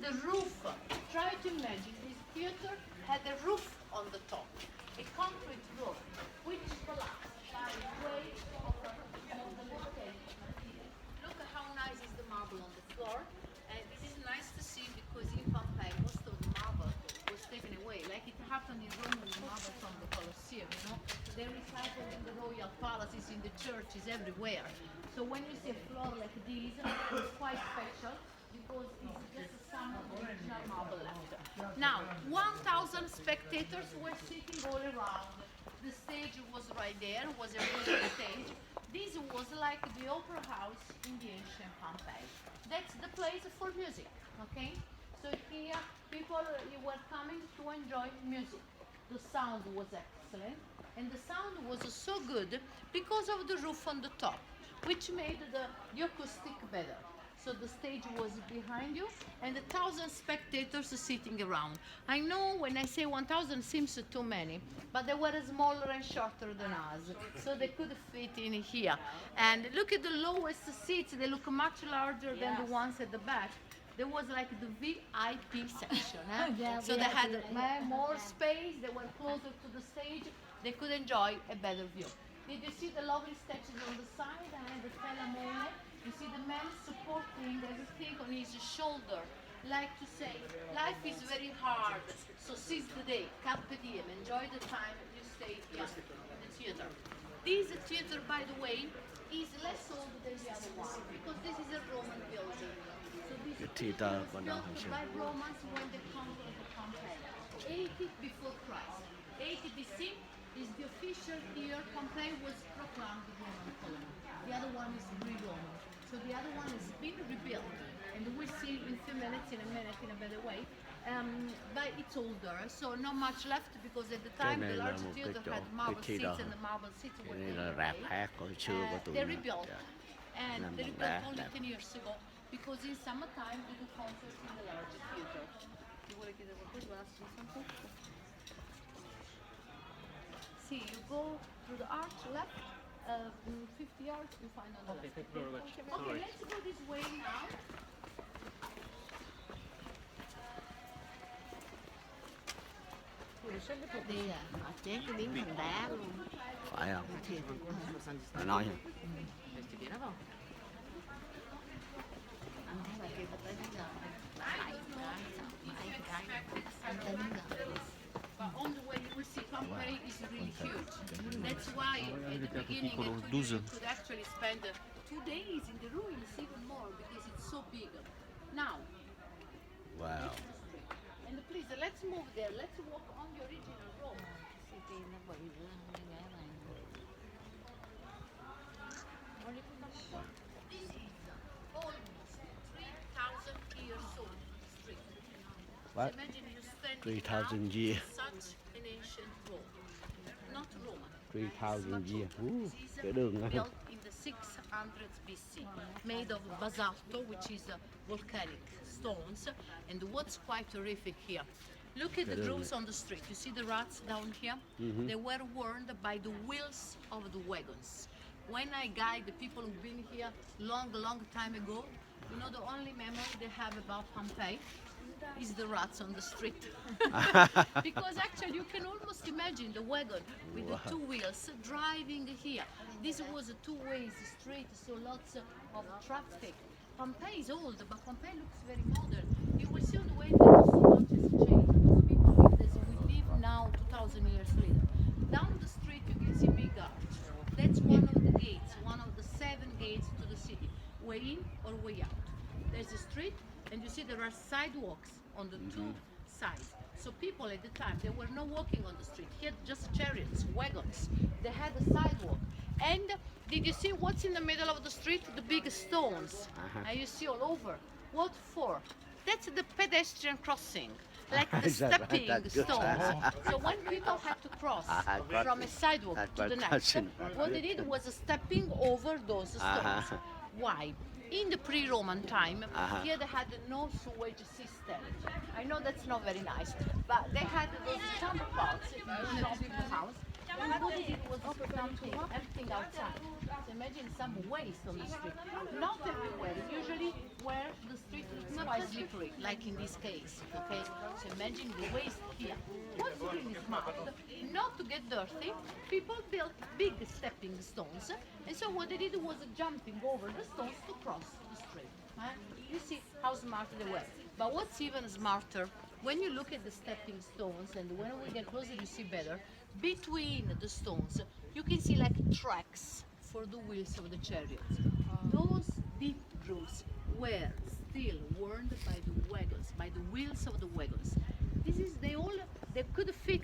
the roof. Try to imagine this theater had a roof on the top, a concrete roof, which collapsed by way of the volcanic material. Look at how nice is the marble on the floor. And this is nice to see because in Pompei most of the marble was taken away, like it happened in Rome with the marble from the Colosseum. They recycled in the royal palaces, in the churches, everywhere. So when you see a floor like this, it's quite special because it's just some of the original marble left. Now, 1,000 spectators were sitting all around. The stage was right there, was a real stage. This was like the opera house in the ancient Pompei. That's the place for music, okay? So here, people were coming to enjoy music. The sound was excellent, and the sound was so good because of the roof on the top, which made the acoustic better. So the stage was behind you and 1,000 spectators sitting around. I know when I say 1,000 seems too many, but they were smaller and shorter than us, so they could fit in here. And look at the lowest seats, they look much larger than the ones at the back. There was like the VIP section. So they had more space, they were closer to the stage, they could enjoy a better view. Did you see the lovely statues on the side and the telemone? You see the man supporting everything on his shoulder, like to say, life is very hard, so seize the day, carpe diem, enjoy the time you stay here in the theater. This theater, by the way, is less old than the other one, because this is a Roman building. So this theater was built by Romans when they conquered Pompei, 80 before Christ. 80 BC is the official year Pompei was proclaimed the Roman colony. The other one is pre-Roman. So the other one has been rebuilt, and we'll see in a minute, in a better way. But it's older, so not much left because at the time the large theater had marble seats and the marble seats were taken away. They rebuilt, and they rebuilt only 10 years ago because in summertime we do concerts in the large theater. You want to get a quick last something? See, you go through the arch left. 50 yards, you find on the left. Thank you very much. Okay, let's go this way now. Đi à, họ chém cái miếng thành đá luôn. Phải không? Thiệt. Mày nói nha. Anh thấy bà kia bà tới đến giờ. Bảy cái. Anh tới đến giờ. But on the way you will see Pompei is really huge. That's why at the beginning I told you you could actually spend 2 days in the ruins, even more, because it's so big. Now, Wow. and please let's move there. Let's walk on the original road. City nó bự nữa, như thế này. This is almost 3,000 years old street. What? Imagine you standing 3,000 now years. in such an ancient Rome, not Roman. 3,000 years. This Cái is đường này. built in the 600s BC, made of basalto, which is volcanic stones. And what's quite terrific here, look at the grooves on the street. You see the ruts down here? They were worn by the wheels of the wagons. When I guide the people who've been here long time ago, you know the only memory they have about Pompei is the rats on the street. Because actually you can almost imagine the wagon with the two wheels driving here. This was a two-way street, so lots of traffic. Pompei is old, but Pompei looks very modern. You will see on the way that so much has changed. Because people live as we live now 2,000 years later. Down the street you can see big arch. That's one of the gates, one of the 7 gates to the city. Way in or way out. There's a street, and you see there are sidewalks on the 2 sides. So people at the time, they were not walking on the street. He had just chariots, wagons. They had a sidewalk. And did you see what's in the middle of the street? The big stones. And you see all over. What for? That's the pedestrian crossing. Like the Exactly. stepping stones. So when people had to cross from a sidewalk to the next, what they did was stepping over those stones. Why? In the pre-Roman time, here they had no sewage system. I know that's not very nice, but they had those chamber pots in the people's house, And what they did was dumping everything outside. So imagine some waste on the street. Not everywhere, usually where the street is quite slippery, like in this case, okay? So imagine the waste here. What's really smart, not to get dirty, people built big stepping stones, and so what they did was jumping over the stones to cross the street. You see how smart they were. But what's even smarter, when you look at the stepping stones, and when we get closer you see better, between the stones you can see like tracks for the wheels of the chariots. Those deep grooves were still worn by the wagons, by the wheels of the wagons. They could fit,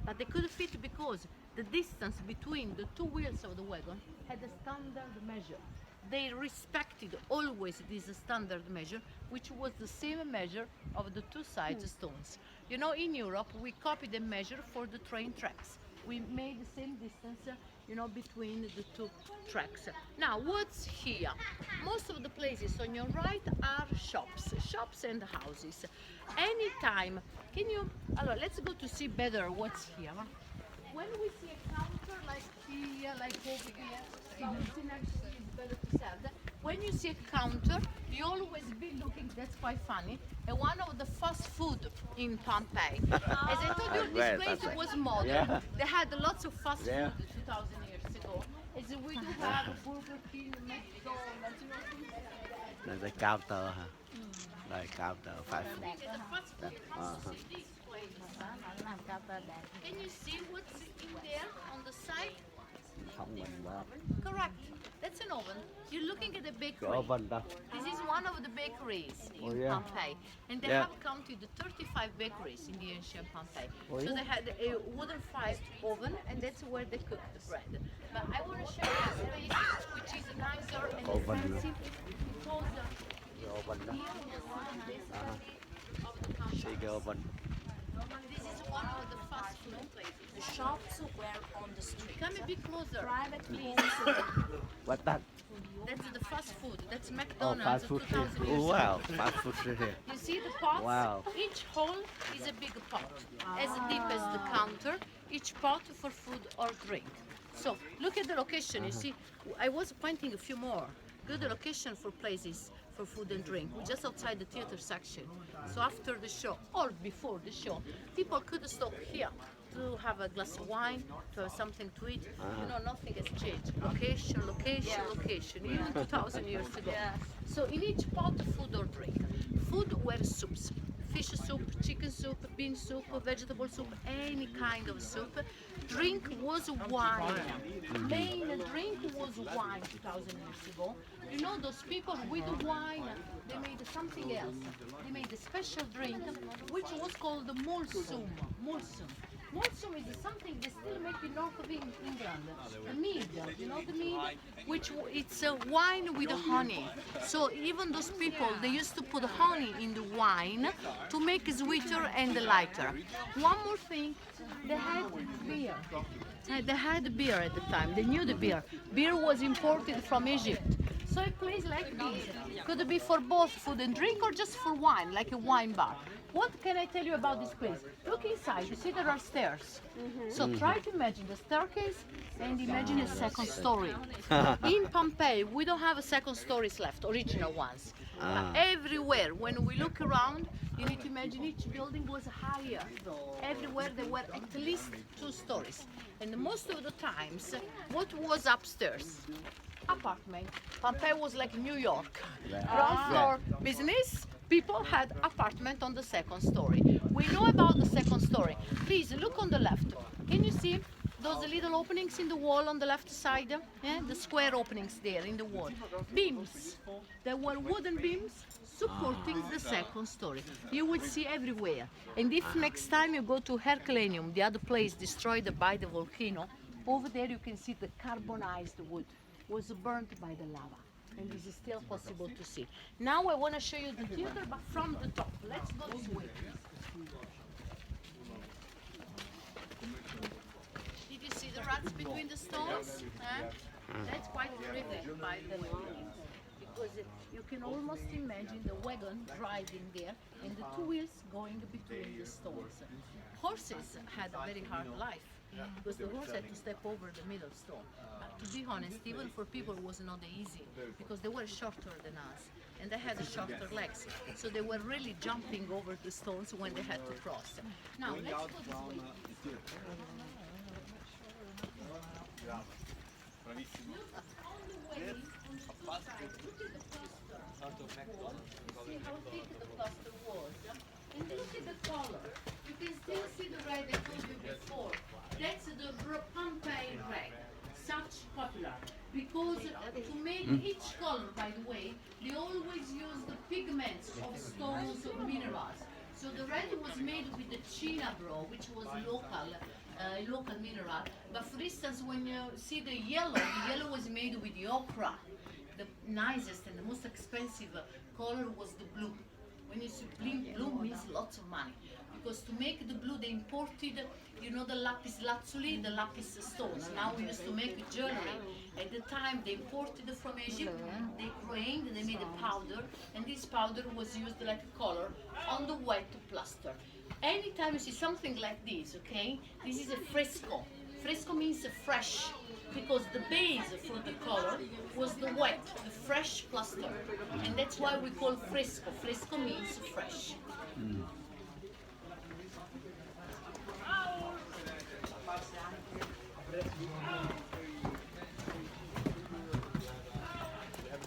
but they could fit because the distance between the two wheels of the wagon had a standard measure. They respected always this standard measure, which was the same measure of the two sides stones. You know, in Europe, we copied the measure for the train tracks. We made the same distance, between the two tracks. Now, what's here? Most of the places on your right are shops and houses. Anytime, let's go to see better what's here. When we see a counter like here, like over here, something actually is better to sell. When you see a counter, you always be looking, that's quite funny, at one of the fast food in Pompei. As I told you, this place was modern. Yeah. They had lots of fast food Yeah. 2,000 years ago. As we do have Burger King, McDonald's, things like that. Là cái counter hả? Đây counter phải Look at the fast food. Uh-huh. This place. Nó làm cao tơ đẹp. Can you see what's in there on the side? không mình đó. Correct. That's an oven. You're looking at the Cái bakery. oven đó. This is one of the bakeries in Oh, yeah. Pompei. And they Yeah. have counted the 35 bakeries in the ancient Pompei. Oh, So yeah. they had a wooden fired oven, and that's where they cooked the bread. But I want to show you this place, which is nicer and Oven. fancy, because Cái oven đó. here was this place of the Pompei. See cái oven. This is one of the fast food places. The shops were on the street. Come a bit closer. Private homes. What's that? That's the fast food. That's Oh, McDonald's fast food here. 2,000 Oh, years wow, ago. fast food here. You see the pots? Wow. Each hole is a big pot, as deep as the counter, each pot for food or drink. So look at the location. You see, I was pointing a few more. Good location for places for food and drink. We're just outside the theater section. So after the show or before the show, people could stop here to have a glass of wine, to have something to eat. Nothing has changed. Location, location, location, even 2,000 years ago. So in each pot, food or drink. Food were soups. Fish soup, chicken soup, bean soup, vegetable soup, any kind of soup. Drink was wine. Main drink was wine 2,000 years ago. You know, those people with the wine, they made something else. They made a special drink, which was called the mulsum. Mulsum. Mulsum is something they still make in north of England. The mead, you know the mead? It's a wine with honey. So even those people, they used to put honey in the wine to make it sweeter and lighter. One more thing, they had beer. They had beer at the time. They knew the beer. Beer was imported from Egypt. So a place like this could be for both food and drink or just for wine, like a wine bar. What can I tell you about this place? Look inside, you see there are stairs. So try to imagine the staircase and imagine a second story. In Pompeii, we don't have a second stories left, original ones. But everywhere, when we look around, you need to imagine each building was higher. Everywhere there were at least 2 stories. And most of the times, what was upstairs? Apartment. Pompeii was like New York. Ground floor business, people had apartment on the second story. We know about the second story. Please look on the left. Can you see those little openings in the wall on the left side? Yeah? The square openings there in the wall. Beams. There were wooden beams supporting the second story. You will see everywhere. And if next time you go to Herculaneum, the other place destroyed by the volcano, over there you can see the carbonized wood was burnt by the lava. And this is still possible to see. Now I want to show you the theater, but from the top. Let's go this way. Did you see the rats between the stones? That's quite terrific, by the way. Because you can almost imagine the wagon driving there and the 2 wheels going between the stones. Horses had a very hard life. because the horse had to step over the middle stone. To be honest, even for people it was not easy because they were shorter than us and they had shorter legs, so they were really jumping over the stones when they had to cross. Now let's go this way. See how thick the plaster was. And look at the color. You can still see the red I told you before. That's the Pompei red. Such popular. Because to make each color, by the way, they always use the pigments of stones or minerals. So the red was made with the cinabro, which was local mineral. But for instance, when you see the yellow was made with the ochre. The nicest and the most expensive color was the blue. When you see blue means lots of money. Because to make the blue, they imported, you know, the lapis lazuli, the lapis stones. Now we used to make jewelry. At the time, they imported from Egypt, they grained, they made a powder, and this powder was used like a color on the wet plaster. Anytime you see something like this, okay, this is a fresco. Fresco means fresh, because the base for the color was the wet, the fresh plaster. And that's why we call fresco. Fresco means fresh.